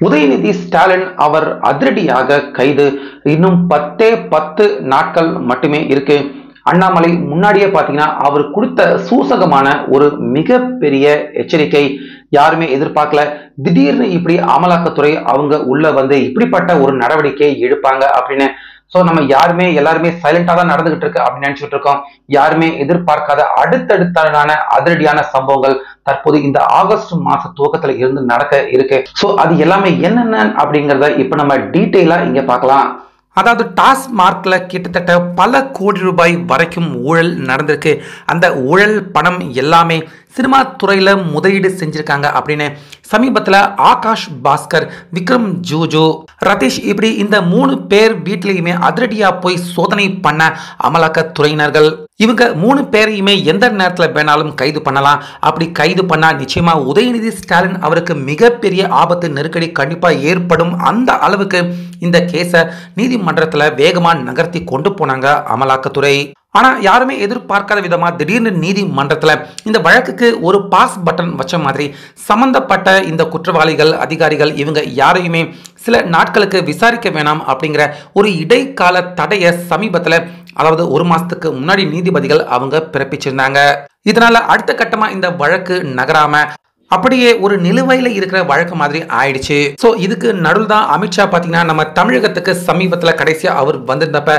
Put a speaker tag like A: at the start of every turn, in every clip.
A: உதயநிதி ஸ்டாலின் அவர் அதிரடியாக கைது. இன்னும் 10 நாட்கள் மட்டுமே இருக்கு. அண்ணாமலை முன்னாடியே பாத்தீங்கன்னா அவர் கொடுத்த சூசகமான ஒரு மிகப்பெரிய எச்சரிக்கை. யாருமே எதிர்பார்க்கல. திடீர்னு இப்படி அமலாக்கத்துறை அவங்க உள்ள வந்து இப்படிப்பட்ட ஒரு நடவடிக்கையை எடுப்பாங்க அப்படின்னு. சோ நம்ம எல்லாருமே சைலண்டா தான் நடந்துகிட்டு இருக்கு அப்படின்னு நினைச்சிட்டு இருக்கோம். யாருமே எதிர்பார்க்காத அடுத்தடுத்தான அதிரடியான சம்பவங்கள் தற்போது இந்த ஆகஸ்ட் மாச துவக்கத்துல இருந்து நடக்க இருக்கு. சோ அது எல்லாமே என்னென்ன அப்படிங்கறத இப்ப நம்ம டீட்டெயிலா இங்க பார்க்கலாம். அதாவது டாஸ்மார்க்ல கிட்டத்தட்ட பல கோடி ரூபாய் வரைக்கும் ஊழல் நடந்திருக்கு. அந்த ஊழல் பணம் எல்லாமே சினிமா துறையில முதலீடு செஞ்சிருக்காங்க அப்படின்னு சமீபத்தில் ஆகாஷ் பாஸ்கர், விக்ரம் ஜூஜு, ரதீஷ் இப்படி இந்த 3 பேர் வீட்டிலையுமே அதிரடியா போய் சோதனை பண்ண அமலாக்கத்துறையினர்கள். இவங்க 3 பேரையுமே எந்த நேரத்தில் வேணாலும் கைது பண்ணலாம். அப்படி கைது பண்ணா நிச்சயமா உதயநிதி ஸ்டாலின் அவருக்கு மிகப்பெரிய ஆபத்து, நெருக்கடி கண்டிப்பா ஏற்படும். அந்த அளவுக்கு இந்த கேஸை நீதிமன்றத்தில் வேகமா நகர்த்தி கொண்டு போனாங்க அமலாக்கத்துறை. ஆனா யாருமே எதிர்பார்க்காத விதமா திடீர்னு நீதிமன்றத்துல இந்த வழக்குக்கு ஒரு பாஸ் பட்டன் வச்ச மாதிரி சம்பந்தப்பட்ட இந்த குற்றவாளிகள், அதிகாரிகள் இவங்க யாரையுமே சில நாட்களுக்கு விசாரிக்க வேணாம் அப்படிங்கிற ஒரு இடைக்கால தடையை சமீபத்துல, அதாவது 1 மாசத்துக்கு முன்னாடி நீதிபதிகள் அவங்க பிறப்பிச்சிருந்தாங்க. இதனால அடுத்த கட்டமா இந்த வழக்கு நகராம அப்படியே ஒரு நிலுவையில் இருக்கிற வழக்கு மாதிரி ஆயிடுச்சு. ஸோ இதுக்கு நடுவில் தான் அமித்ஷா பார்த்தீங்கன்னா நம்ம தமிழகத்துக்கு சமீபத்தில் கடைசியாக அவர் வந்திருந்தப்ப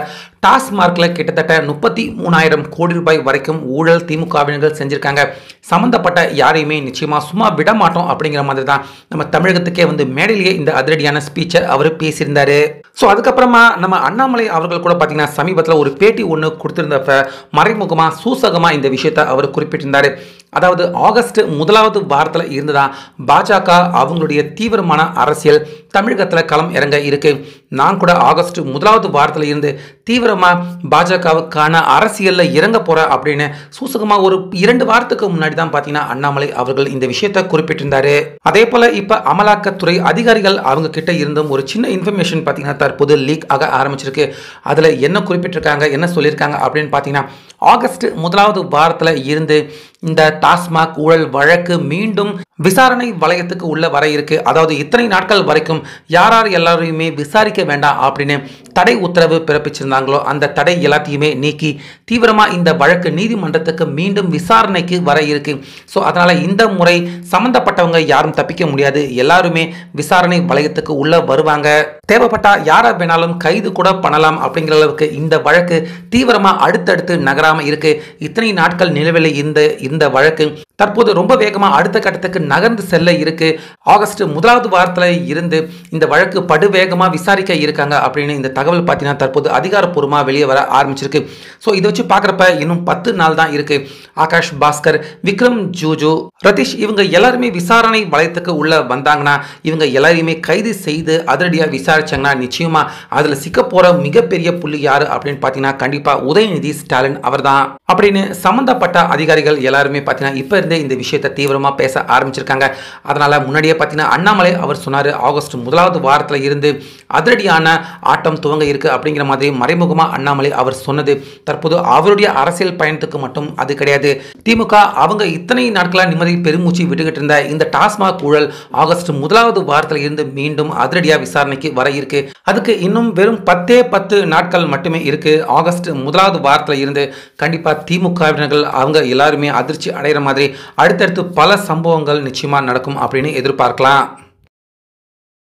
A: டாஸ்மார்க்ல கிட்டத்தட்ட 33,000 கோடி ரூபாய் வரைக்கும் ஊழல் திமுகவினர்கள் செஞ்சிருக்காங்க. சம்பந்தப்பட்ட யாரையுமே நிச்சயமா சும்மா விட மாட்டோம் அப்படிங்கிற மாதிரி தான் நம்ம தமிழகத்துக்கே வந்து மேடையிலேயே இந்த அதிரடியான ஸ்பீச்சை அவர் பேசியிருந்தாரு. ஸோ அதுக்கப்புறமா நம்ம அண்ணாமலை அவர்கள் கூட பார்த்தீங்கன்னா சமீபத்தில் ஒரு பேட்டி ஒன்று கொடுத்திருந்தப்ப மறைமுகமாக சூசகமாக இந்த விஷயத்தை அவர் குறிப்பிட்டிருந்தாரு. அதாவது ஆகஸ்ட் 1வது வாரத்தில் இருந்துதான் பாஜக அவங்களுடைய தீவிரமான அரசியல் தமிழகத்தில் களம் இறங்க இருக்கு. நான் கூட ஆகஸ்ட் 1வது வாரத்தில் இருந்து தீவிரமா பாஜகவுக்கான அரசியல்ல இறங்க போற அப்படின்னு சூசகமா ஒரு 2 வாரத்துக்கு முன்னாடி தான் பாத்தீங்கன்னா அண்ணாமலை அவர்கள் இந்த விஷயத்தை குறிப்பிட்டிருந்தாரு. அதே போல இப்ப அமலாக்கத்துறை அதிகாரிகள் அவங்க கிட்ட இருந்தும் ஒரு சின்ன இன்ஃபர்மேஷன் பாத்தீங்கன்னா தற்போது லீக் ஆக ஆரம்பிச்சிருக்கு. அதுல என்ன குறிப்பிட்டிருக்காங்க, என்ன சொல்லியிருக்காங்க அப்படின்னு பாத்தீங்கன்னா ஆகஸ்ட் 1வது வாரத்தில் இருந்து இந்த டாஸ்மாக் ஊழல் வழக்கு மீண்டும் விசாரணை வளையத்துக்கு உள்ள வர இருக்கு. அதாவது இத்தனை நாட்கள் வரைக்கும் யார் எல்லாரையுமே விசாரிக்க வேண்டாம் அப்படின்னு தடை உத்தரவு பிறப்பிச்சிருந்தாங்களோ அந்த தடை எல்லாத்தையுமே நீக்கி தீவிரமா இந்த வழக்கு நீதிமன்றத்துக்கு மீண்டும் விசாரணைக்கு வர இருக்கு. ஸோ அதனால இந்த முறை சம்பந்தப்பட்டவங்க யாரும் தப்பிக்க முடியாது. எல்லாருமே விசாரணை வளையத்துக்கு உள்ள வருவாங்க. தேவைப்பட்டா யாரை வேணாலும் கைது கூட பண்ணலாம் அப்படிங்கிற அளவுக்கு இந்த வழக்கு தீவிரமா அடுத்தடுத்து நகராம இருக்கு. இத்தனை நாட்கள் நிலுவையில் இந்த வழக்கு தற்போது ரொம்ப வேகமா அடுத்த கட்டத்துக்கு நகர்ந்து செல்ல இருக்கு. ஆகஸ்ட் 1வது வாரத்தில் இருந்து இந்த வழக்கு படுவேகமா விசாரிக்க இருக்காங்க அப்படின்னு இந்த தகவல் பார்த்தீங்கன்னா தற்போது அதிகாரப்பூர்வமா வெளியே வர ஆரம்பிச்சிருக்கு. ஸோ இதை வச்சு பார்க்குறப்ப இன்னும் 10 நாள் தான் இருக்கு. ஆகாஷ் பாஸ்கர், விக்ரம் ஜூஜு, ரதீஷ் இவங்க எல்லாருமே விசாரணை வளையத்துக்கு உள்ள வந்தாங்கன்னா இவங்க எல்லாரையுமே கைது செய்து அதிரடியா விசாரிச்சாங்கன்னா நிச்சயமா அதுல சிக்க போற மிகப்பெரிய புள்ளி யாரு அப்படின்னு பார்த்தீங்கன்னா கண்டிப்பா உதயநிதி ஸ்டாலின் அவர் தான் அப்படின்னு சம்பந்தப்பட்ட அதிகாரிகள் எல்லாருமே பார்த்தீங்கன்னா இப்ப இருந்தே இந்த விஷயத்தை தீவிரமா பேச ஆரம்பிச்சிருக்காங்க. அதனால முன்னாடியே பார்த்தீங்கன்னா அண்ணாமலை அவர் சொன்னாரு ஆகஸ்ட் 1வது வாரத்தில் இருந்து அதிரடியான ஆட்டம் துவங்க இருக்கு அப்படிங்கிற மாதிரி மறைமுகமா அண்ணாமலை அவர் சொன்னது தற்போது அவருடைய அரசியல் பயணத்துக்கு மட்டும் அது கிடையாது. திமுக அவங்க இத்தனை நாட்களா நிம்மதி பெருமூச்சு விட்டுக்கிட்டு இருந்த இந்த டாஸ்மாக் ஊழல் ஆகஸ்ட் 1வது வாரத்தில் இருந்து மீண்டும் அதிரடியா விசாரணைக்கு வர இருக்கு. அதுக்கு இன்னும் வெறும் 10 நாட்கள் மட்டுமே இருக்கு. ஆகஸ்ட் 1வது வாரத்தில் இருந்து கண்டிப்பா திமுகவினர்கள் அவங்க எல்லாருமே அதிர்ச்சி அடைகிற மாதிரி அடுத்தடுத்து பல சம்பவங்கள் நிச்சயமா நடக்கும் அப்படின்னு எதிர்பார்க்கலாம்.